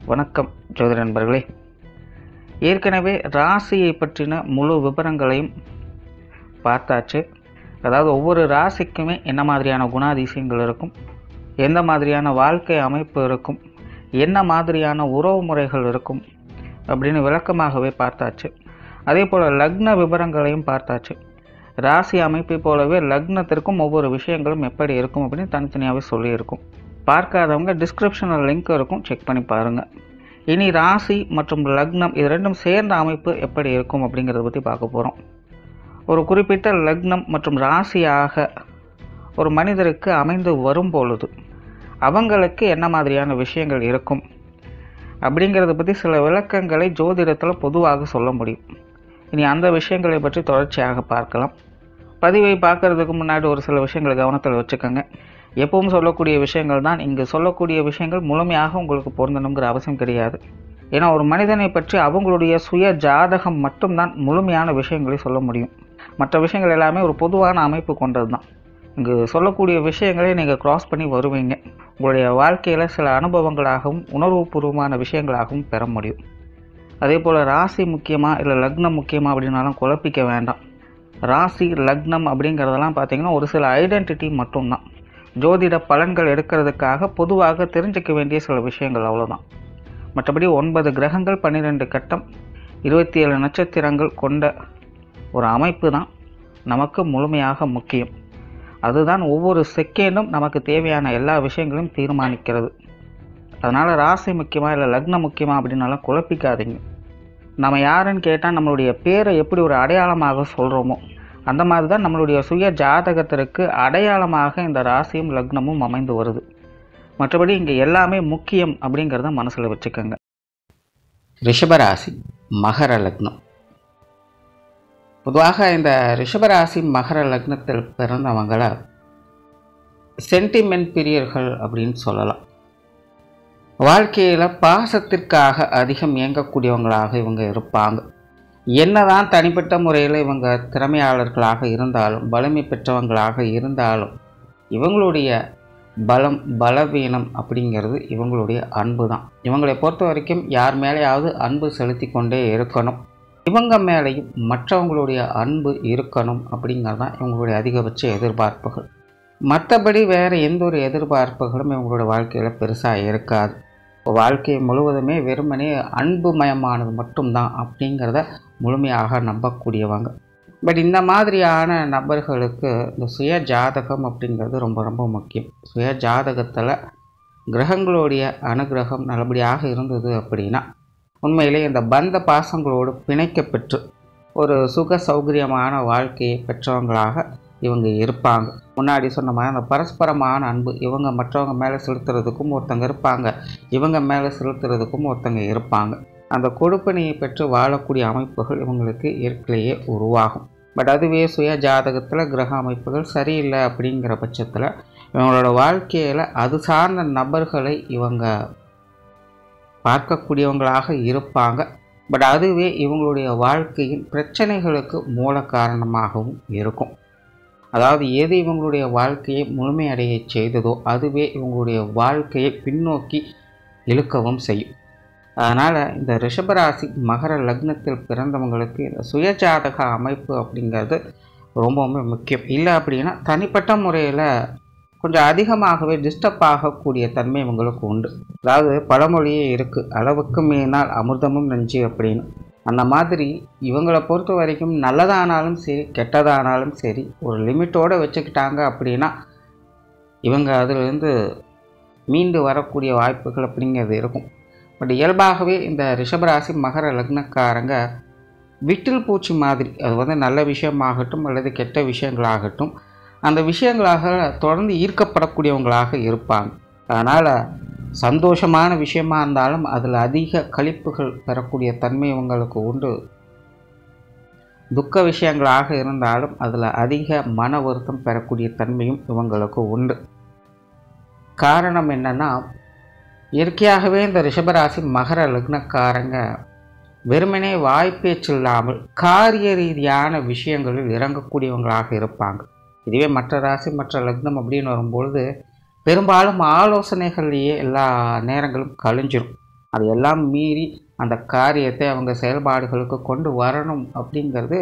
வணக்கம் ஜோதிட நண்பர்களே. ஏற்கனவே ராசியை பற்றின முழு விவரங்களையும் பார்த்தாச்சு. அதாவது ஒவ்வொரு ராசிக்குமே என்ன மாதிரியான குணாதிசயங்கள் இருக்கும், எந்த மாதிரியான வாழ்க்கை அமைப்பு இருக்கும், என்ன மாதிரியான உறவு முறைகள் இருக்கும் அப்படின்னு விளக்கமாகவே பார்த்தாச்சு. அதே போல் லக்ன விவரங்களையும் பார்த்தாச்சு. ராசி அமைப்பை போலவே லக்னத்திற்கும் ஒவ்வொரு விஷயங்களும் எப்படி இருக்கும் அப்படின்னு தனித்தனியாகவே சொல்லியிருக்கும். பார்க்காதவங்க டிஸ்கிரிப்ஷனில் லிங்க் இருக்கும், செக் பண்ணி பாருங்கள். இனி ராசி மற்றும் லக்னம் இது ரெண்டும் சேர்ந்த அமைப்பு எப்படி இருக்கும் அப்படிங்கிறத பற்றி பார்க்க போகிறோம். ஒரு குறிப்பிட்ட லக்னம் மற்றும் ராசியாக ஒரு மனிதருக்கு அமைந்து வரும் பொழுது அவங்களுக்கு என்ன மாதிரியான விஷயங்கள் இருக்கும் அப்படிங்கிறத பற்றி சில விளக்கங்களை ஜோதிடத்தில் பொதுவாக சொல்ல முடியும். இனி அந்த விஷயங்களை பற்றி தொடர்ச்சியாக பார்க்கலாம். பதிவை பார்க்குறதுக்கு முன்னாடி ஒரு சில விஷயங்களை கவனத்தில் வச்சுக்கோங்க. எப்பவும் சொல்லக்கூடிய விஷயங்கள் தான், இங்கு சொல்லக்கூடிய விஷயங்கள் முழுமையாக உங்களுக்கு பொருந்தணுங்கிற அவசியம் கிடையாது. ஏன்னா ஒரு மனிதனை பற்றி அவங்களுடைய சுய ஜாதகம் மட்டும்தான் முழுமையான விஷயங்களை சொல்ல முடியும். மற்ற விஷயங்கள் எல்லாமே ஒரு பொதுவான அமைப்பு கொண்டது தான். இங்கு சொல்லக்கூடிய விஷயங்களை நீங்கள் கிராஸ் பண்ணி வருவீங்க. உங்களுடைய வாழ்க்கையில் சில அனுபவங்களாகவும் உணர்வுபூர்வமான விஷயங்களாகவும் பெற முடியும். அதே போல் ராசி முக்கியமாக இல்லை லக்னம் முக்கியமாக அப்படின்னாலும் குழப்பிக்க வேண்டாம். ராசி லக்னம் அப்படிங்கிறதெல்லாம் பார்த்திங்கன்னா ஒரு சில ஐடென்டிட்டி மட்டும்தான். ஜோதிட பலன்கள் எடுக்கிறதுக்காக பொதுவாக தெரிஞ்சிக்க வேண்டிய சில விஷயங்கள் அவ்வளோதான். மற்றபடி 9 கிரகங்கள் 12 கட்டம் 27 நட்சத்திரங்கள் கொண்ட ஒரு அமைப்பு தான் நமக்கு முழுமையாக முக்கியம். அதுதான் ஒவ்வொரு செகண்டும் நமக்கு தேவையான எல்லா விஷயங்களையும் தீர்மானிக்கிறது. அதனால் ராசி முக்கியமாக இல்லை லக்னம் முக்கியமாக அப்படின்னாலும் குழப்பிக்காதீங்க. நம்ம யாருன்னு கேட்டால் நம்மளுடைய பேரை எப்படி ஒரு அடையாளமாக சொல்கிறோமோ அந்த மாதிரி தான் நம்மளுடைய சுய ஜாதகத்திற்கு அடையாளமாக இந்த ராசியும் லக்னமும் அமைந்து வருது. மற்றபடி இங்கே எல்லாமே முக்கியம் அப்படிங்கிறத மனசில் வச்சுக்கோங்க. ரிஷபராசி மகர லக்னம். பொதுவாக இந்த ரிஷபராசி மகர லக்னத்தில் பிறந்தவங்களை சென்டிமெண்ட் பிரியர்கள் அப்படின்னு சொல்லலாம். வாழ்க்கையில் பாசத்திற்காக அதிகம் இயங்கக்கூடியவங்களாக இவங்க இருப்பாங்க. என்னதான் தனிப்பட்ட முறையில் இவங்க திறமையாளர்களாக இருந்தாலும் வலிமை பெற்றவங்களாக இருந்தாலும் இவங்களுடைய பலவீனம் அப்படிங்கிறது இவங்களுடைய அன்பு தான். இவங்களை பொறுத்த வரைக்கும் யார் மேலேயாவது அன்பு செலுத்தி கொண்டே இருக்கணும், இவங்க மேலேயும் மற்றவங்களுடைய அன்பு இருக்கணும் அப்படிங்கிறது தான் இவங்களுடைய அதிகபட்ச எதிர்பார்ப்புகள். மற்றபடி வேறு எந்த ஒரு எதிர்பார்ப்புகளும் இவங்களுடைய வாழ்க்கையில் பெருசாக இருக்காது. வாழ்க்கை முழுவதுமே வெறுமனே அன்புமயமானது மட்டும்தான் அப்படிங்கிறத முழுமையாக நம்பக்கூடியவங்க. பட் இந்த மாதிரியான நபர்களுக்கு இந்த சுய ஜாதகம் அப்படிங்கிறது ரொம்ப ரொம்ப முக்கியம். சுய ஜாதகத்தில் கிரகங்களுடைய அனுகிரகம் நல்லபடியாக இருந்தது அப்படின்னா உண்மையிலே இந்த பந்த பாசங்களோடு பிணைக்கப்பெற்று ஒரு சுக சௌகரியமான வாழ்க்கையை பெற்றவங்களாக இவங்க இருப்பாங்க. முன்னாடி சொன்ன மாதிரி அந்த பரஸ்பரமான அன்பு இவங்க மற்றவங்க மேலே செலுத்துறதுக்கும் ஒருத்தங்க இருப்பாங்க, இவங்க மேலே செலுத்துறதுக்கும் ஒருத்தங்க இருப்பாங்க. அந்த கொடுப்பனையை பெற்று வாழக்கூடிய அமைப்புகள் இவங்களுக்கு இயற்கையிலேயே உருவாகும். பட் அதுவே சுய ஜாதகத்தில் கிரக அமைப்புகள் சரியில்லை அப்படிங்கிற பட்சத்தில் இவங்களோட வாழ்க்கையில் அது சார்ந்த நபர்களை இவங்க பார்க்கக்கூடியவங்களாக இருப்பாங்க. பட் அதுவே இவங்களுடைய வாழ்க்கையின் பிரச்சனைகளுக்கு மூல காரணமாகவும் இருக்கும். அதாவது எது இவங்களுடைய வாழ்க்கையை முழுமையடைய செய்ததோ அதுவே இவங்களுடைய வாழ்க்கையை பின்னோக்கி இழுக்கவும் செய்யும். அதனால் இந்த ரிஷபராசி மகர லக்னத்தில் பிறந்தவங்களுக்கு இந்த சுயஜாதக அமைப்பு அப்படிங்கிறது ரொம்பவுமே முக்கியம். இல்லை அப்படின்னா தனிப்பட்ட முறையில் கொஞ்சம் அதிகமாகவே டிஸ்டர்ப் ஆகக்கூடிய தன்மை இவங்களுக்கு உண்டு. அதாவது பழமொழியே இருக்குது, அளவுக்கு மீறினால் அமிர்தமும் நஞ்சு அப்படின்னு. அந்த மாதிரி இவங்களை பொறுத்த வரைக்கும் நல்லதானாலும் சரி கெட்டதானாலும் சரி ஒரு லிமிட்டோடு வச்சுக்கிட்டாங்க அப்படின்னா இவங்க அதிலிருந்து மீண்டு வரக்கூடிய வாய்ப்புகள் அப்படிங்கிறது இருக்கும். பட் இயல்பாகவே இந்த ரிஷபராசி மகர லக்னக்காரங்க விட்டில் பூச்சி மாதிரி, அது நல்ல விஷயமாகட்டும் அல்லது கெட்ட விஷயங்களாகட்டும் அந்த விஷயங்களாக தொடர்ந்து ஈர்க்கப்படக்கூடியவங்களாக இருப்பாங்க. அதனால் சந்தோஷமான விஷயமா இருந்தாலும் அதில் அதிக களிப்புகள் பெறக்கூடிய தன்மை இவங்களுக்கு உண்டு. துக்க விஷயங்களாக இருந்தாலும் அதில் அதிக மன வருத்தம் பெறக்கூடிய தன்மையும் இவங்களுக்கு உண்டு. காரணம் என்னென்னா, இயற்கையாகவே இந்த ரிஷபராசி மகர லக்னக்காரங்க வெறுமனே வாய்ப்பேச்சு இல்லாமல் காரிய ரீதியான விஷயங்களில் இறங்கக்கூடியவங்களாக இருப்பாங்க. இதுவே மற்ற ராசி மற்ற லக்னம் அப்படின்னு வரும்பொழுது பெரும்பாலும் ஆலோசனைகள்லேயே எல்லா நேரங்களும் கழிஞ்சிடும். அது எல்லாம் மீறி அந்த காரியத்தை அவங்க செயல்பாடுகளுக்கு கொண்டு வரணும் அப்படிங்கிறது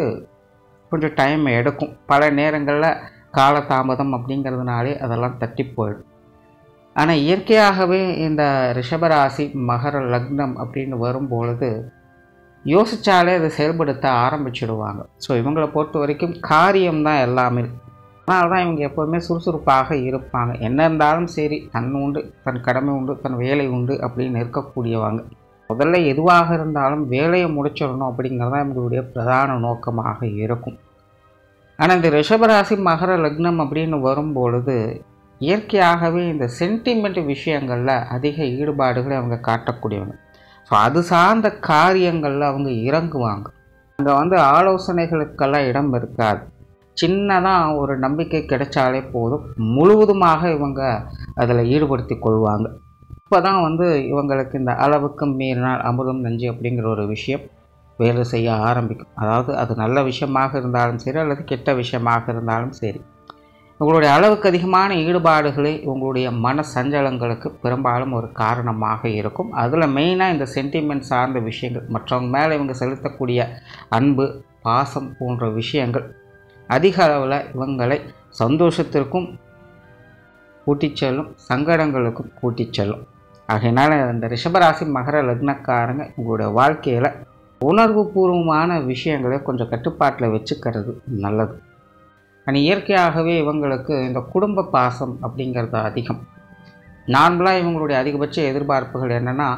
கொஞ்சம் டைம் எடுக்கும். பல நேரங்களில் காலதாமதம் அப்படிங்கிறதுனாலே அதெல்லாம் தட்டி போயிடும். ஆனால் இயற்கையாகவே இந்த ரிஷபராசி மகர லக்னம் அப்படின்னு வரும்பொழுது யோசித்தாலே அதை செயல்படுத்த ஆரம்பிச்சிடுவாங்க. ஸோ இவங்களை பொறுத்த வரைக்கும் காரியம்தான் எல்லாமே. அதனால தான் இவங்க எப்போதுமே சுறுசுறுப்பாக இருப்பாங்க. என்ன இருந்தாலும் சரி, தன் உண்டு, தன் கடமை உண்டு, தன் வேலை உண்டு அப்படின்னு இருக்கக்கூடியவங்க. முதல்ல எதுவாக இருந்தாலும் வேலையை முடிச்சிடணும் அப்படிங்கிறது தான் இவங்களுடைய பிரதான நோக்கமாக இருக்கும். ஆனால் இந்த ரிஷபராசி மகர லக்னம் அப்படின்னு வரும்பொழுது இயற்கையாகவே இந்த சென்டிமெண்ட் விஷயங்களில் அதிக ஈடுபாடுகளை அவங்க காட்டக்கூடியவங்க. ஸோ அது சார்ந்த காரியங்களில் அவங்க இறங்குவாங்க. அங்கே ஆலோசனைகளுக்கெல்லாம் இடம் இருக்காது. சின்னதாக ஒரு நம்பிக்கை கிடைச்சாலே போதும், முழுவதுமாக இவங்க அதில் ஈடுபடுத்தி கொள்வாங்க. இப்போ தான் இவங்களுக்கு இந்த அளவுக்கு மீறினால் அமிர்தம் நஞ்சு அப்படிங்கிற ஒரு விஷயம் வேலை செய்ய ஆரம்பிக்கும். அதாவது அது நல்ல விஷயமாக இருந்தாலும் சரி அல்லது கெட்ட விஷயமாக இருந்தாலும் சரி, உங்களுடைய அளவுக்கு அதிகமான ஈடுபாடுகளே உங்களுடைய மன சஞ்சலங்களுக்கு பெரும்பாலும் ஒரு காரணமாக இருக்கும். அதில் மெயினாக இந்த சென்டிமெண்ட் சார்ந்த விஷயங்கள், மற்றவங்க மேலே இவங்க செலுத்தக்கூடிய அன்பு, பாசம் போன்ற விஷயங்கள் அதிக அளவில் இவங்களை சந்தோஷத்திற்கும் கூட்டிச் செல்லும், சங்கடங்களுக்கும் கூட்டிச் செல்லும். ஆகையினால இந்த ரிஷபராசி மகர லக்னக்காரங்க உங்களுடைய வாழ்க்கையில் உணர்வு பூர்வமான விஷயங்களை கொஞ்சம் கட்டுப்பாட்டில் வச்சுக்கிறது நல்லது. ஆனால் இயற்கையாகவே இவங்களுக்கு இந்த குடும்ப பாசம் அப்படிங்கிறது அதிகம். நார்மலாக இவங்களுடைய அதிகபட்ச எதிர்பார்ப்புகள் என்னென்னா,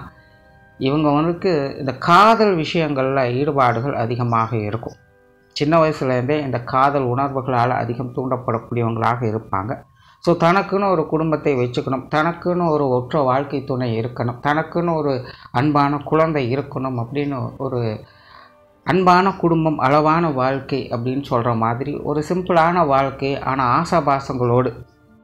இவங்க இந்த காதல் விஷயங்களில் ஈடுபாடுகள் அதிகமாக இருக்கும். சின்ன வயசுலேருந்தே இந்த காதல் உணர்வுகளால் அதிகம் தூண்டப்படக்கூடியவங்களாக இருப்பாங்க. ஸோ தனக்குன்னு ஒரு குடும்பத்தை வச்சுக்கணும், தனக்குன்னு ஒரு ஒற்றை வாழ்க்கை துணை இருக்கணும், தனக்குன்னு ஒரு அன்பான குழந்தை இருக்கணும் அப்படின்னு ஒரு அன்பான குடும்பம், அளவான வாழ்க்கை அப்படின்னு சொல்கிற மாதிரி ஒரு சிம்பிளான வாழ்க்கை, ஆனால் ஆசாபாசங்களோடு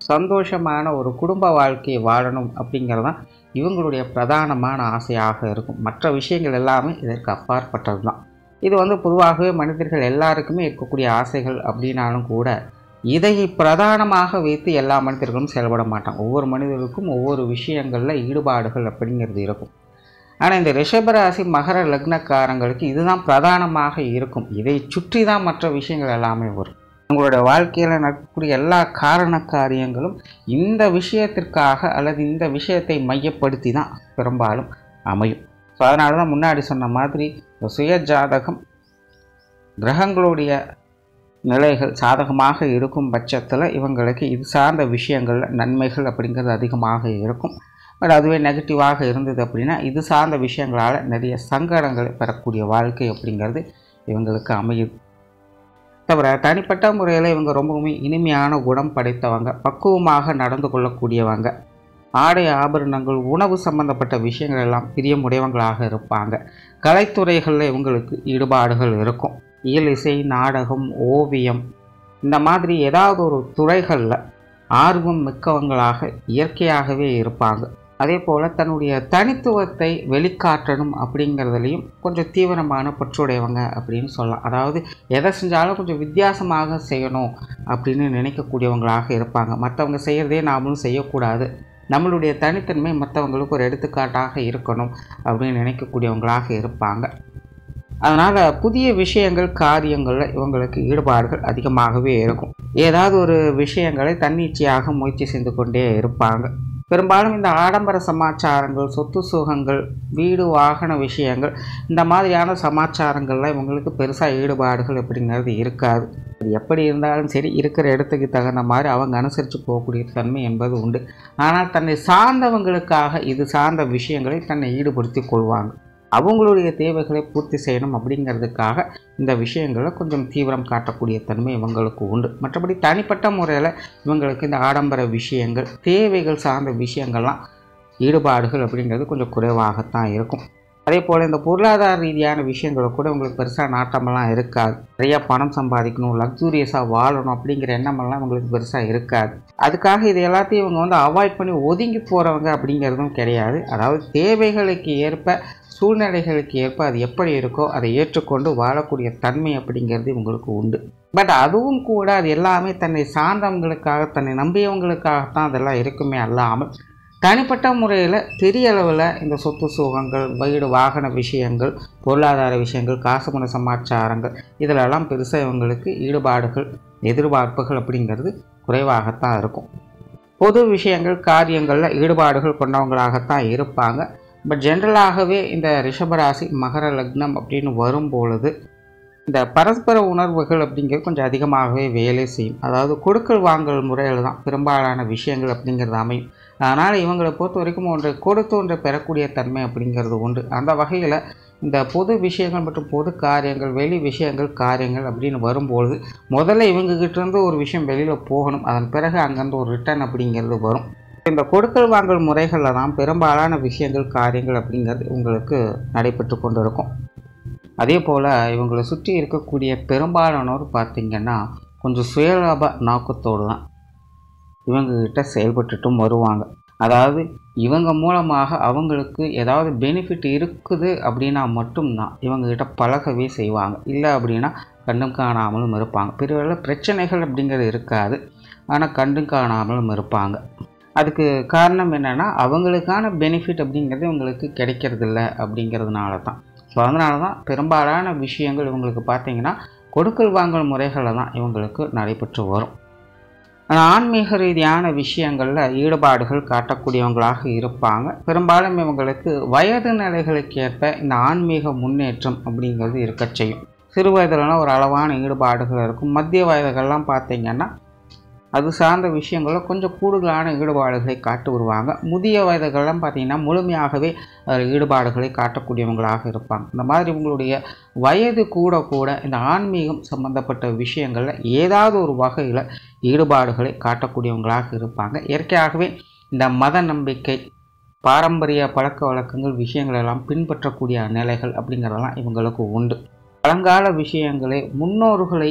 சந்தோஷமான ஒரு குடும்ப வாழ்க்கையை வாழணும் அப்படிங்கிறதான் இவங்களுடைய பிரதானமான ஆசையாக இருக்கும். மற்ற விஷயங்கள் எல்லாமே இதற்கு அப்பாற்பட்டது தான். இது பொதுவாகவே மனிதர்கள் எல்லாருக்குமே இருக்கக்கூடிய ஆசைகள் அப்படின்னாலும் கூட இதை பிரதானமாக வைத்து எல்லா மனிதர்களும் செயல்பட மாட்டாங்க. ஒவ்வொரு மனிதர்களுக்கும் ஒவ்வொரு விஷயங்களில் ஈடுபாடுகள் அப்படிங்கிறது இருக்கும். ஆனால் இந்த ரிஷபராசி மகர லக்னக்காரங்களுக்கு இதுதான் பிரதானமாக இருக்கும். இதை சுற்றி தான் மற்ற விஷயங்கள் எல்லாமே வரும். உங்களுடைய வாழ்க்கையில் நடக்கக்கூடிய எல்லா காரண காரியங்களும் இந்த விஷயத்திற்காக அல்லது இந்த விஷயத்தை மையப்படுத்தி தான் பெரும்பாலும் அமையும். ஸோ அதனால தான் முன்னாடி சொன்ன மாதிரி சுய ஜாதகம் கிரகங்களுடைய நிலைகள் சாதகமாக இருக்கும் பட்சத்தில் இவங்களுக்கு இது சார்ந்த விஷயங்களில் நன்மைகள் அப்படிங்கிறது அதிகமாக இருக்கும். பட் அதுவே நெகட்டிவாக இருந்தது அப்படின்னா இது சார்ந்த விஷயங்களால் நிறைய சங்கடங்களை பெறக்கூடிய வாழ்க்கை அப்படிங்கிறது இவங்களுக்கு அமையுது. தவிர தனிப்பட்ட முறையில் இவங்க ரொம்பவுமே இனிமையான குணம் படைத்தவங்க, பக்குவமாக நடந்து கொள்ளக்கூடியவங்க, ஆடை ஆபரணங்கள் உணவு சம்பந்தப்பட்ட விஷயங்கள் எல்லாம் பிரியமுடையவங்களாக இருப்பாங்க. கலைத்துறைகளில் இவங்களுக்கு ஈடுபாடுகள் இருக்கும். இயல் இசை, நாடகம், ஓவியம் இந்த மாதிரி ஏதாவது ஒரு துறைகளில் ஆர்வம் மிக்கவங்களாக இயற்கையாகவே இருப்பாங்க. அதே போல் தன்னுடைய தனித்துவத்தை வெளிக்காட்டணும் அப்படிங்கிறதுலையும் கொஞ்சம் தீவிரமான பற்றுடையவங்க அப்படின்னு சொல்லலாம். அதாவது எதை செஞ்சாலும் கொஞ்சம் வித்தியாசமாக செய்யணும் அப்படின்னு நினைக்கக்கூடியவங்களாக இருப்பாங்க. மற்றவங்க செய்கிறதே நாமளும் செய்யக்கூடாது, நம்மளுடைய தனித்தன்மை மற்றவங்களுக்கு ஒரு எடுத்துக்காட்டாக இருக்கணும் அப்படின்னு நினைக்கக்கூடியவங்களாக இருப்பாங்க. அதனால் புதிய விஷயங்கள் காரியங்களில் இவங்களுக்கு ஈடுபாடுகள் அதிகமாகவே இருக்கும். ஏதாவது ஒரு விஷயங்களை தன்னிச்சையாக முயற்சி செய்து கொண்டே இருப்பாங்க. பெரும்பாலும் இந்த ஆடம்பர சமாச்சாரங்கள், சொத்து சுகங்கள், வீடு வாகன விஷயங்கள் இந்த மாதிரியான சமாச்சாரங்களில் இவங்களுக்கு பெருசாக ஈடுபாடுகள் அப்படிங்கிறது இருக்காது. அது எப்படி இருந்தாலும் சரி, இருக்கிற இடத்துக்கு தகுந்த மாதிரி அவங்க அனுசரித்து போகக்கூடிய தன்மை என்பது உண்டு. ஆனால் தன்னை சார்ந்தவங்களுக்காக இது சார்ந்த விஷயங்களை தன்னை ஈடுபடுத்தி கொள்வாங்க. அவங்களுடைய தேவைகளை பூர்த்தி செய்யணும் அப்படிங்கிறதுக்காக இந்த விஷயங்களை கொஞ்சம் தீவிரம் காட்டக்கூடிய தன்மை இவங்களுக்கு உண்டு. மற்றபடி தனிப்பட்ட முறையில் இவங்களுக்கு இந்த ஆடம்பர விஷயங்கள், தேவைகள் சார்ந்த விஷயங்கள்லாம் ஈடுபாடுகள் அப்படிங்கிறது கொஞ்சம் குறைவாகத்தான் இருக்கும். அதே போல் இந்த பொருளாதார ரீதியான விஷயங்களை கூட உங்களுக்கு பெருசாக நாட்டமெல்லாம் இருக்காது. நிறையா பணம் சம்பாதிக்கணும், லக்ஸூரியஸாக வாழணும் அப்படிங்கிற எண்ணமெல்லாம் உங்களுக்கு பெருசாக இருக்காது. அதுக்காக இது எல்லாத்தையும் இவங்க அவாய்ட் பண்ணி ஒதுங்கி போகிறவங்க அப்படிங்கிறதும் கிடையாது. அதாவது தேவைகளுக்கு ஏற்ப, சூழ்நிலைகளுக்கு ஏற்ப அது எப்படி இருக்கோ அதை ஏற்றுக்கொண்டு வாழக்கூடிய தன்மை அப்படிங்கிறது உங்களுக்கு உண்டு. பட் அதுவும் கூட அது எல்லாமே தன்னை சார்ந்தவங்களுக்காக, தன்னை நம்பியவங்களுக்காகத்தான் அதெல்லாம் இருக்குமே அல்லாமல் தனிப்பட்ட முறையில் பெரிய அளவில் இந்த சொத்து சுகங்கள், வீடு வாகன விஷயங்கள், பொருளாதார விஷயங்கள், காசு பண சமாச்சாரங்கள் இதிலெல்லாம் பெருசாக இவங்களுக்கு ஈடுபாடுகள், எதிர்பார்ப்புகள் அப்படிங்கிறது குறைவாகத்தான் இருக்கும். பொது விஷயங்கள், காரியங்களில் ஈடுபாடுகள் கொண்டவங்களாகத்தான் இருப்பாங்க. பட் ஜென்ரலாகவே இந்த ரிஷபராசி மகர லக்னம் அப்படின்னு வரும்பொழுது இந்த பரஸ்பர உணர்வுகள் அப்படிங்கிறது கொஞ்சம் அதிகமாகவே வேலை செய்யும். அதாவது கொடுக்கல் வாங்கல் முறையில் தான் பெரும்பாலான விஷயங்கள் அப்படிங்கிறது அமையும். அதனால் இவங்களை பொறுத்த வரைக்கும் ஒன்றை கொடுத்து ஒன்றை பெறக்கூடிய தன்மை அப்படிங்கிறது உண்டு. அந்த வகையில் இந்த பொது விஷயங்கள் மற்றும் பொது காரியங்கள், வெளி விஷயங்கள், காரியங்கள் அப்படின்னு வரும்பொழுது முதல்ல இவங்ககிட்டேருந்து ஒரு விஷயம் வெளியில் போகணும். அதன் பிறகு அங்கேருந்து ஒரு ரிட்டர்ன் அப்படிங்கிறது வரும். இந்த கொடுக்கல் வாங்கல் முறைகளில் தான் பெரும்பாலான விஷயங்கள், காரியங்கள் அப்படிங்கிறது உங்களுக்கு நடைபெற்று கொண்டு இருக்கும். அதே போல் இவங்களை சுற்றி இருக்கக்கூடிய பெரும்பாலானோர் பார்த்திங்கன்னா கொஞ்சம் சுயலாப நோக்கத்தோடு தான் இவங்ககிட்ட செயல்பட்டுட்டும் வருவாங்க. அதாவது இவங்க மூலமாக அவங்களுக்கு ஏதாவது பெனிஃபிட் இருக்குது அப்படின்னா மட்டும்தான் இவங்ககிட்ட பழகவே செய்வாங்க. இல்லை அப்படின்னா கண்டும் காணாமலும் இருப்பாங்க. பெரிய பிரச்சனைகள் அப்படிங்கிறது இருக்காது, ஆனால் கண்டும் காணாமலும் இருப்பாங்க. அதுக்கு காரணம் என்னென்னா அவங்களுக்கான பெனிஃபிட் அப்படிங்கிறது இவங்களுக்கு கிடைக்கிறதில்ல அப்படிங்கிறதுனால தான். ஸோ அதனால தான் பெரும்பாலான விஷயங்கள் இவங்களுக்கு பார்த்திங்கன்னா கொடுக்கல் வாங்கல் முறைகளில் தான் இவங்களுக்கு நடைபெற்று வரும். ஆன்மீக ரீதியான விஷயங்களில் ஈடுபாடுகள் காட்டக்கூடியவங்களாக இருப்பாங்க. பெரும்பாலும் இவங்களுக்கு வயது நிலைகளுக்கு ஏற்ப இந்த ஆன்மீக முன்னேற்றம் அப்படிங்கிறது இருக்க செய்யும். சிறு வயதுலலாம் ஒரு அளவான ஈடுபாடுகள் இருக்கும். மத்திய வயதுகள்லாம் பார்த்திங்கன்னா அது சார்ந்த விஷயங்களில் கொஞ்சம் கூடுதலான ஈடுபாடுகளை காட்டு வருவாங்க. முதிய வயதுகள்லாம் பார்த்திங்கன்னா முழுமையாகவே ஈடுபாடுகளை காட்டக்கூடியவங்களாக இருப்பாங்க. இந்த மாதிரி இவங்களுடைய வயது கூட இந்த ஆன்மீகம் சம்பந்தப்பட்ட விஷயங்களில் ஏதாவது ஒரு வகையில் ஈடுபாடுகளை காட்டக்கூடியவங்களாக இருப்பாங்க. இயற்கையாகவே இந்த மத நம்பிக்கை, பாரம்பரிய பழக்க வழக்கங்கள் விஷயங்களெல்லாம் பின்பற்றக்கூடிய நிலைகள் அப்படிங்கிறதெல்லாம் இவங்களுக்கு உண்டு. பழங்கால விஷயங்களை, முன்னோர்களை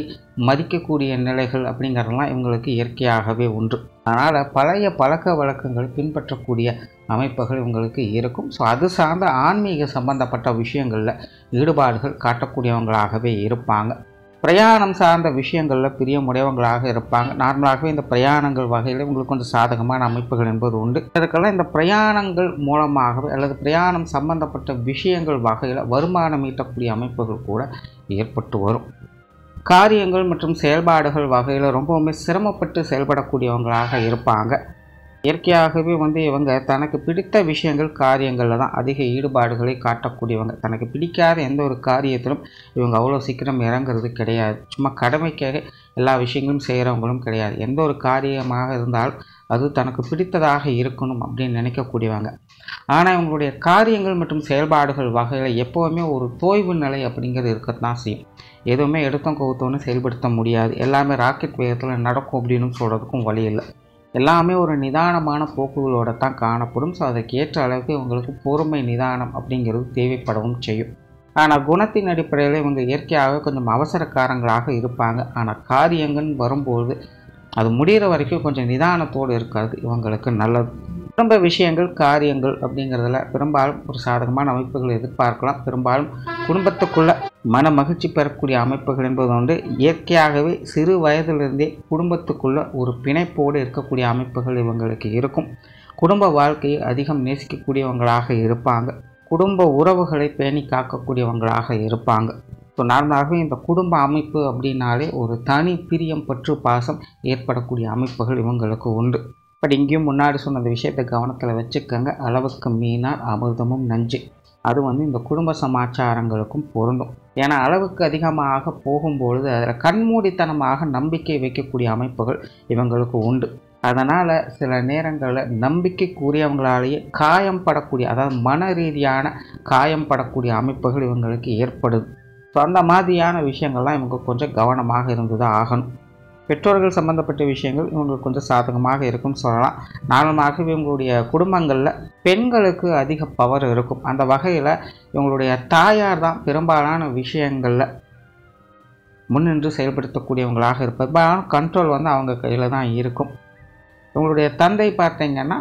மதிக்கக்கூடிய நிலைகள் அப்படிங்கிறதெல்லாம் இவங்களுக்கு இயற்கையாகவே உண்டு. அதனால் பழைய பழக்க வழக்கங்களை பின்பற்றக்கூடிய அமைப்புகள் இவங்களுக்கு இருக்கும். ஸோ அது சார்ந்த ஆன்மீக சம்பந்தப்பட்ட விஷயங்களில் ஈடுபாடுகள் காட்டக்கூடியவங்களாகவே இருப்பாங்க. பிரயாணம் சார்ந்த விஷயங்களில் பிரியமுடையவங்களாக இருப்பாங்க. நார்மலாகவே இந்த பிரயாணங்கள் வகையில் உங்களுக்கு கொஞ்சம் சாதகமான அமைப்புகள் என்பது உண்டு. இதற்கெல்லாம் இந்த பிரயாணங்கள் மூலமாகவே அல்லது பிரயாணம் சம்பந்தப்பட்ட விஷயங்கள் வகையில் வருமானம் ஈட்டக்கூடிய அமைப்புகள் கூட ஏற்பட்டு வரும். காரியங்கள் மற்றும் செயல்பாடுகள் வகையில் ரொம்பவுமே சிரமப்பட்டு செயல்படக்கூடியவங்களாக இருப்பாங்க. இயற்கையாகவே இவங்க தனக்கு பிடித்த விஷயங்கள், காரியங்களில் தான் அதிக ஈடுபாடுகளை காட்டக்கூடியவங்க. தனக்கு பிடிக்காத எந்த ஒரு காரியத்திலும் இவங்க அவ்வளோ சீக்கிரம் இறங்குறது கிடையாது. சும்மா கடமைக்காக எல்லா விஷயங்களும் செய்கிறவங்களும் கிடையாது. எந்த ஒரு காரியமாக இருந்தாலும் அது தனக்கு பிடித்ததாக இருக்கணும் அப்படின்னு நினைக்கக்கூடியவங்க. ஆனால் இவங்களுடைய காரியங்கள் மற்றும் செயல்பாடுகள் வகையில் எப்போவுமே ஒரு தோய்வு நிலை அப்படிங்கிறது இருக்கத்தான் செய்யும். எதுவுமே எடுத்தோம் கவுத்தோன்னு செயல்படுத்த முடியாது. எல்லாமே ராக்கெட் வேகத்தில் நடக்கும் அப்படின்னு சொல்கிறதுக்கும் வழி இல்லை. எல்லாமே ஒரு நிதானமான போக்குகளோடு தான் காணப்படும். ஸோ அதற்கு ஏற்ற அளவுக்கு இவங்களுக்கு பொறுமை, நிதானம் அப்படிங்கிறது தேவைப்படவும் செய்யும். ஆனால் குணத்தின் அடிப்படையில் இவங்க இயற்கையாக கொஞ்சம் அவசரக்காரங்களாக இருப்பாங்க. ஆனால் காரியங்கள் வரும்போது அது முடிகிற வரைக்கும் கொஞ்சம் நிதானத்தோடு இருக்கிறது இவங்களுக்கு நல்லது. குடும்ப விஷயங்கள், காரியங்கள் அப்படிங்கிறதுல பெரும்பாலும் ஒரு சாதகமான அமைப்புகள் எதிர்பார்க்கலாம். பெரும்பாலும் குடும்பத்துக்குள்ள மன மகிழ்ச்சி பெறக்கூடிய அமைப்புகள் என்பது உண்டு. இயற்கையாகவே சிறு வயதிலிருந்தே குடும்பத்துக்குள்ள ஒரு பிணைப்போடு இருக்கக்கூடிய அமைப்புகள் இவங்களுக்கு இருக்கும். குடும்ப வாழ்க்கையை அதிகம் நேசிக்கக்கூடியவங்களாக இருப்பாங்க. குடும்ப உறவுகளை பேணி காக்கக்கூடியவங்களாக இருப்பாங்க. ஸோ நார்மலாகவே இந்த குடும்ப அமைப்பு அப்படின்னாலே ஒரு தனி பிரியம், பற்று, பாசம் ஏற்படக்கூடிய அமைப்புகள் இவங்களுக்கு உண்டு. பட் இங்கேயும் முன்னாடி சொன்ன அந்த விஷயத்தை கவனத்தில் வச்சுக்கோங்க. அளவுக்கு மீறினால் அமிர்தமும் நஞ்சு. அது இந்த குடும்ப சமாச்சாரங்களுக்கும் பொருந்தும். ஏன்னா அளவுக்கு அதிகமாக போகும்பொழுது அதில் கண்மூடித்தனமாக நம்பிக்கை வைக்கக்கூடிய அமைப்புகள் இவங்களுக்கு உண்டு. அதனால் சில நேரங்களில் நம்பிக்கைக்குரியவங்களாலேயே காயம் படக்கூடிய, அதாவது மன ரீதியான காயம் படக்கூடிய அமைப்புகள் இவங்களுக்கு ஏற்படுது. ஸோ அந்த மாதிரியான விஷயங்கள்லாம் இவங்க கொஞ்சம் கவனமாக இருந்து தான் ஆகணும். பெற்றோர்கள் சம்பந்தப்பட்ட விஷயங்கள் இவங்களுக்கு கொஞ்சம் சாதகமாக இருக்கும்னு சொல்லலாம். நார்மலாகவே இவங்களுடைய குடும்பங்களில் பெண்களுக்கு அதிக பவர் இருக்கும். அந்த வகையில் இவங்களுடைய தாயார் தான் பெரும்பாலான விஷயங்களில் முன்னின்று செயல்படுத்தக்கூடியவங்களாக இருப்பது. கண்ட்ரோல் அவங்க கையில் தான் இருக்கும். இவங்களுடைய தந்தை பார்த்தீங்கன்னா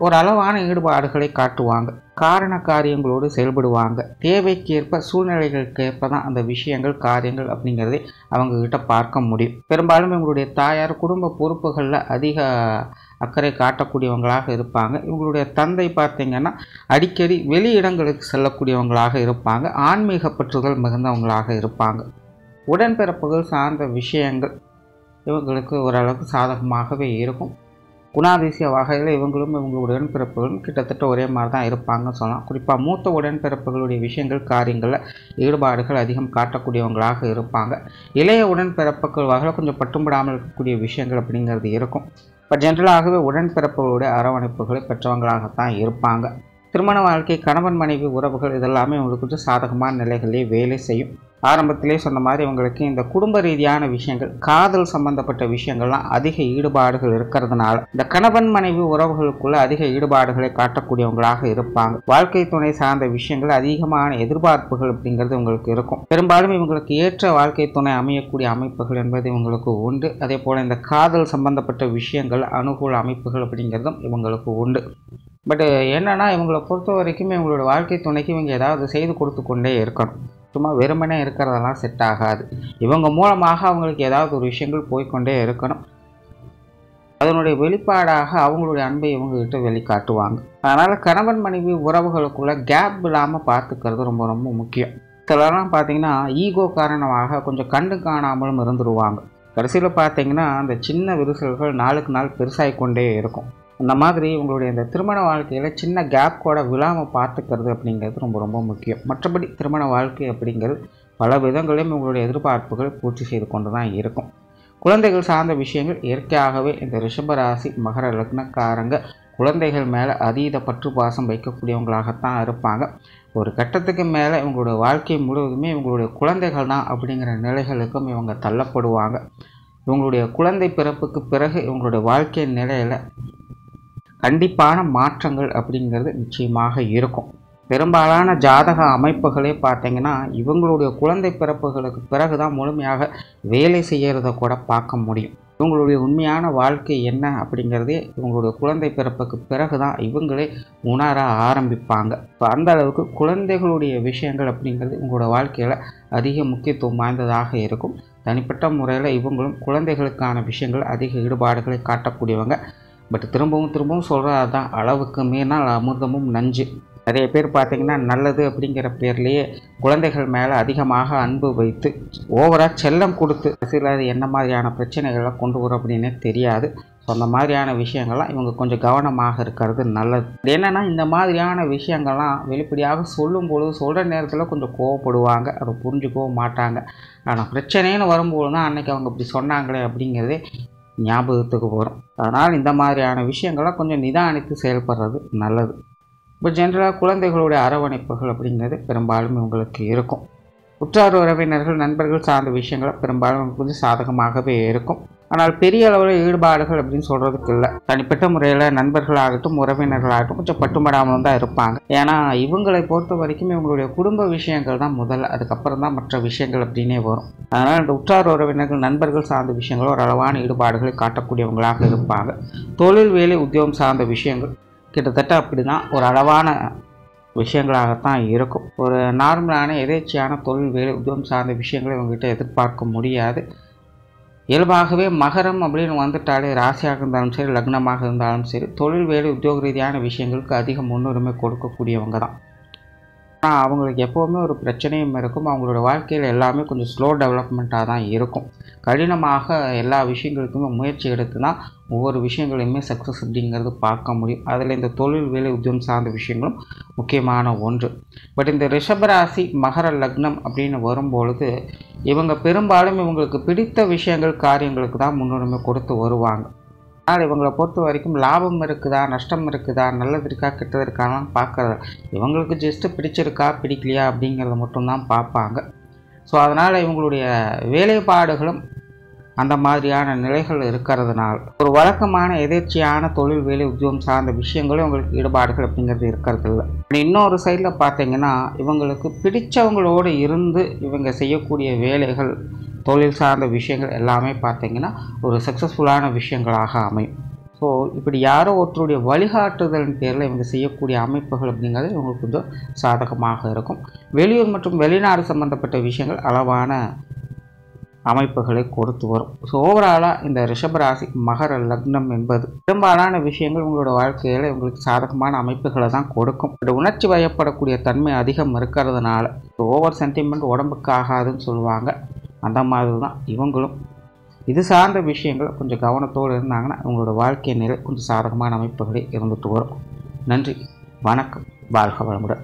ஒரு அளவான ஈடுபாடுகளை காட்டுவாங்க. காரண காரியங்களோடு செயல்படுவாங்க. தேவைக்கேற்ப, சூழ்நிலைகளுக்கேற்ப தான் அந்த விஷயங்கள், காரியங்கள் அப்படிங்கிறதை அவங்கக்கிட்ட பார்க்க முடியும். பெரும்பாலும் இவங்களுடைய தாயார் குடும்ப பொறுப்புகளில் அதிக அக்கறை காட்டக்கூடியவங்களாக இருப்பாங்க. இவங்களுடைய தந்தை பார்த்திங்கன்னா அடிக்கடி வெளி இடங்களுக்கு செல்லக்கூடியவங்களாக இருப்பாங்க. ஆன்மீக பற்றுதல் மிகுந்தவங்களாக இருப்பாங்க. உடன்பிறப்புகள் சார்ந்த விஷயங்கள் இவங்களுக்கு ஓரளவுக்கு சாதகமாகவே இருக்கும். குணாதிசய வகையில் இவங்களும் இவங்களுடைய உடன்பிறப்புகளும் கிட்டத்தட்ட ஒரே மாதிரி தான் இருப்பாங்கன்னு சொல்லலாம். குறிப்பாக மூத்த உடன்பிறப்புகளுடைய விஷயங்கள் காரியங்களில் ஈடுபாடுகள் அதிகம் காட்டக்கூடியவங்களாக இருப்பாங்க. இளைய உடன்பிறப்புகள் வகையில் கொஞ்சம் பட்டும்படாமல் இருக்கக்கூடிய விஷயங்கள் அப்படிங்கிறது இருக்கும். இப்போ ஜென்ரலாகவே உடன்பிறப்புகளுடைய அரவணைப்புகளை பெற்றவங்களாகத்தான் இருப்பாங்க. திருமண வாழ்க்கை, கணவன் மனைவி உறவுகள் இதெல்லாமே இவங்களுக்கு கொஞ்சம் சாதகமான நிலைகளிலே வேலை செய்யும். ஆரம்பத்திலே சொன்ன மாதிரி இவங்களுக்கு இந்த குடும்ப ரீதியான விஷயங்கள், காதல் சம்பந்தப்பட்ட விஷயங்கள்லாம் அதிக ஈடுபாடுகள் இருக்கிறதுனால இந்த கணவன் மனைவி உறவுகளுக்குள்ள அதிக ஈடுபாடுகளை காட்டக்கூடியவங்களாக இருப்பாங்க. வாழ்க்கை துணை சார்ந்த விஷயங்கள் அதிகமான எதிர்பார்ப்புகள் அப்படிங்கிறது இவங்களுக்கு இருக்கும். பெரும்பாலும் இவங்களுக்கு ஏற்ற வாழ்க்கை துணை அமையக்கூடிய அமைப்புகள் என்பது இவங்களுக்கு உண்டு. அதே போல் இந்த காதல் சம்பந்தப்பட்ட விஷயங்கள், அனுகூல அமைப்புகள் அப்படிங்கிறதும் இவங்களுக்கு உண்டு. பட் என்னென்னா இவங்களை பொறுத்த வரைக்கும் இவங்களோட வாழ்க்கை துணைக்கு இவங்க ஏதாவது செய்து கொடுத்து கொண்டே இருக்கணும். சும்மா வெறுமனே இருக்கிறதெல்லாம் செட் ஆகாது. இவங்க மூலமாக அவங்களுக்கு ஏதாவது ஒரு விஷயங்கள் போய்கொண்டே இருக்கணும். அதனுடைய வெளிப்பாடாக அவங்களுடைய அன்பை இவங்ககிட்ட வெளிக்காட்டுவாங்க. அதனால் கணவன் மனைவி உறவுகளுக்குள்ள கேப் இல்லாமல் பார்த்துக்கிறது ரொம்ப ரொம்ப முக்கியம். சிலர்லாம் பார்த்திங்கன்னா ஈகோ காரணமாக கொஞ்சம் கண்டு காணாமலும் இருந்துருவாங்க. கடைசியில் பார்த்திங்கன்னா அந்த சின்ன விரிசல்கள் நாளுக்கு நாள் பெருசாகி கொண்டே இருக்கும். அந்த மாதிரி உங்களுடைய இந்த திருமண வாழ்க்கையில் சின்ன கேப் கூட விழாமல் பார்த்துக்கிறது அப்படிங்கிறது ரொம்ப ரொம்ப முக்கியம். மற்றபடி திருமண வாழ்க்கை அப்படிங்கிறது பல விதங்களையும் உங்களுடைய எதிர்பார்ப்புகள் பூர்த்தி செய்து கொண்டு தான் இருக்கும். குழந்தைகள் சார்ந்த விஷயங்கள் இயற்கையாகவே இந்த ரிஷபராசி மகர லக்னக்காரங்க குழந்தைகள் மேலே அதீத பற்று பாசம் வைக்கக்கூடியவங்களாகத்தான் இருப்பாங்க. ஒரு கட்டத்துக்கு மேலே இவங்களுடைய வாழ்க்கை முழுவதுமே இவங்களுடைய குழந்தைகள் தான் அப்படிங்கிற நிலைகளுக்கும் இவங்க தள்ளப்படுவாங்க. இவங்களுடைய குழந்தை பிறப்புக்கு பிறகு இவங்களுடைய வாழ்க்கை நிலையில் கண்டிப்பான மாற்றங்கள் அப்படிங்கிறது நிச்சயமாக இருக்கும். பெரும்பாலான ஜாதக அமைப்புகளே பார்த்திங்கன்னா இவங்களுடைய குழந்தை பிறப்புகளுக்கு பிறகு தான் முழுமையாக வேலை செய்கிறத கூட பார்க்க முடியும். இவங்களுடைய உண்மையான வாழ்க்கை என்ன அப்படிங்கிறதே இவங்களுடைய குழந்தை பிறப்புக்கு பிறகு தான் இவங்களே உணர ஆரம்பிப்பாங்க. இப்போ அந்த அளவுக்கு குழந்தைகளுடைய விஷயங்கள் அப்படிங்கிறது இவங்களோட வாழ்க்கையில் அதிக முக்கியத்துவம் வாய்ந்ததாக இருக்கும். தனிப்பட்ட முறையில் இவங்களும் குழந்தைகளுக்கான விஷயங்கள் அதிக ஈடுபாடுகளை காட்டக்கூடியவங்க. பட் திரும்பவும் சொல்கிறது தான், அளவுக்கு மீறினால் அமிர்தமும் நஞ்சு. நிறைய பேர் பார்த்திங்கன்னா நல்லது அப்படிங்கிற பேர்லேயே குழந்தைகள் மேலே அதிகமாக அன்பு வைத்து ஓவராக செல்லம் கொடுத்து சிலர் என்ன மாதிரியான பிரச்சனைகளை கொண்டு வரும் அப்படின்னே தெரியாது. ஸோ அந்த மாதிரியான விஷயங்கள்லாம் இவங்க கொஞ்சம் கவனமாக இருக்கிறது நல்லது. என்னென்னா இந்த மாதிரியான விஷயங்கள்லாம் வெளிப்படையாக சொல்லும்பொழுது சொல்கிற நேரத்தில் கொஞ்சம் கோவப்படுவாங்க, அதை புரிஞ்சுக்கவும் மாட்டாங்க. ஆனால் பிரச்சனைன்னு வரும்போது தான் அன்றைக்கி அவங்க இப்படி சொன்னாங்களே அப்படிங்கிறதே ஞாபகத்துக்கு வரும். அதனால் இந்த மாதிரியான விஷயங்கள்லாம் கொஞ்சம் நிதானித்து செயல்படுறது நல்லது. இப்போ ஜென்ரலாக குழந்தைகளுடைய அரவணைப்புகள் அப்படிங்கிறது பெரும்பாலும் இவங்களுக்கு இருக்கும். உற்றார் உறவினர்கள், நண்பர்கள் சார்ந்த விஷயங்களை பெரும்பாலும் கொஞ்சம் சாதகமாகவே இருக்கும். ஆனால் பெரிய அளவில் ஈடுபாடுகள் அப்படின்னு சொல்கிறதுக்கு இல்லை. தனிப்பட்ட முறையில் நண்பர்களாகட்டும் உறவினர்களாகட்டும் கொஞ்சம் பட்டுமடாமல் தான் இருப்பாங்க. ஏன்னா இவங்களை பொறுத்த வரைக்கும் இவங்களுடைய குடும்ப விஷயங்கள் தான் முதல், அதுக்கப்புறம் தான் மற்ற விஷயங்கள் அப்படின்னே வரும். அதனால் இந்த உற்றார் உறவினர்கள், நண்பர்கள் சார்ந்த விஷயங்கள் ஒரு அளவான ஈடுபாடுகளை காட்டக்கூடியவங்களாக இருப்பாங்க. தொழில், வேலை, உத்தியோகம் சார்ந்த விஷயங்கள் கிட்டத்தட்ட அப்படி தான் ஒரு அளவான விஷயங்களாகத்தான் இருக்கும். ஒரு நார்மலான எதேச்சியான தொழில், வேலை, உத்தியோகம் சார்ந்த விஷயங்களை இவங்ககிட்ட எதிர்பார்க்க முடியாது. இயல்பாகவே மகரம் அப்படின்னு வந்துட்டாலே ராசியாக இருந்தாலும் சரி, லக்னமாக இருந்தாலும் சரி, தொழில், வேலை, உத்தியோக ரீதியான விஷயங்களுக்கு அதிக முன்னுரிமை கொடுக்கக்கூடியவங்க தான். ஆனால் அவங்களுக்கு எப்போவுமே ஒரு பிரச்சனையும் இருக்கும். அவங்களோட வாழ்க்கையில் எல்லாமே கொஞ்சம் ஸ்லோ டெவலப்மெண்ட்டாக தான் இருக்கும். கடினமாக எல்லா விஷயங்களுக்குமே முயற்சி எடுத்து தான் ஒவ்வொரு விஷயங்களையுமே சக்ஸஸ் அப்படிங்கிறது பார்க்க முடியும். அதில் இந்த தொழில், வேலை, உத்தியோகம் சார்ந்த விஷயங்களும் முக்கியமான ஒன்று. பட் இந்த ரிஷபராசி மகர லக்னம் அப்படின்னு வரும்பொழுது இவங்க பெரும்பாலும் இவங்களுக்கு பிடித்த விஷயங்கள், காரியங்களுக்கு தான் முன்னுரிமை கொடுத்து வருவாங்க. ஆனால் இவங்களை பொறுத்த வரைக்கும் லாபம் இருக்குதா, நஷ்டம் இருக்குதா, நல்லது இருக்கா, கெட்டது இருக்காலாம் பார்க்குறது. இவங்களுக்கு ஜஸ்ட்டு பிடிச்சிருக்கா, பிடிக்கலையா அப்படிங்கிறத மட்டும்தான் பார்ப்பாங்க. ஸோ அதனால் இவங்களுடைய வேலைப்பாடுகளும் அந்த மாதிரியான நிலைகள் இருக்கிறதுனால ஒரு வழக்கமான எதேச்சியான தொழில், வேலை, உத்தியோகம் சார்ந்த விஷயங்களும் இவங்களுக்கு ஈடுபாடுகள் அப்படிங்கிறது இருக்கிறது இல்லை. இன்னொரு சைடில் பார்த்தீங்கன்னா இவங்களுக்கு பிடிச்சவங்களோடு இருந்து இவங்க செய்யக்கூடிய வேலைகள், தொழில் சார்ந்த விஷயங்கள் எல்லாமே பார்த்திங்கன்னா ஒரு சக்ஸஸ்ஃபுல்லான விஷயங்களாக அமையும். ஸோ இப்படி யாரோ ஒருத்தருடைய வழிகாட்டுதலின் பேரில் இவங்க செய்யக்கூடிய அமைப்புகள் அப்படிங்கிறது இவங்களுக்கு கொஞ்சம் சாதகமாக இருக்கும். வெளியூர் மற்றும் வெளிநாடு சம்பந்தப்பட்ட விஷயங்கள் அளவான அமைப்புகளை கொடுத்து வரும். ஸோ ஓவராலாக இந்த ரிஷபராசி மகர லக்னம் என்பது பெரும்பாலான விஷயங்கள் உங்களோட வாழ்க்கையில் உங்களுக்கு சாதகமான அமைப்புகளை தான் கொடுக்கும். பட் உணர்ச்சி வயப்படக்கூடிய தன்மை அதிகம் இருக்கிறதுனால ஓவர் சென்டிமெண்ட் உடம்புக்கு ஆகாதுன்னு சொல்லுவாங்க. அந்த மாதிரி தான் இவங்களும் இது சார்ந்த விஷயங்கள் கொஞ்சம் கவனத்தோடு இருந்தாங்கன்னா உங்களோட வாழ்க்கை நிலை கொஞ்சம் சாதகமான அமைப்புகளே இருந்துட்டு வரும். நன்றி, வணக்கம், வாழ்க வளமுடன்.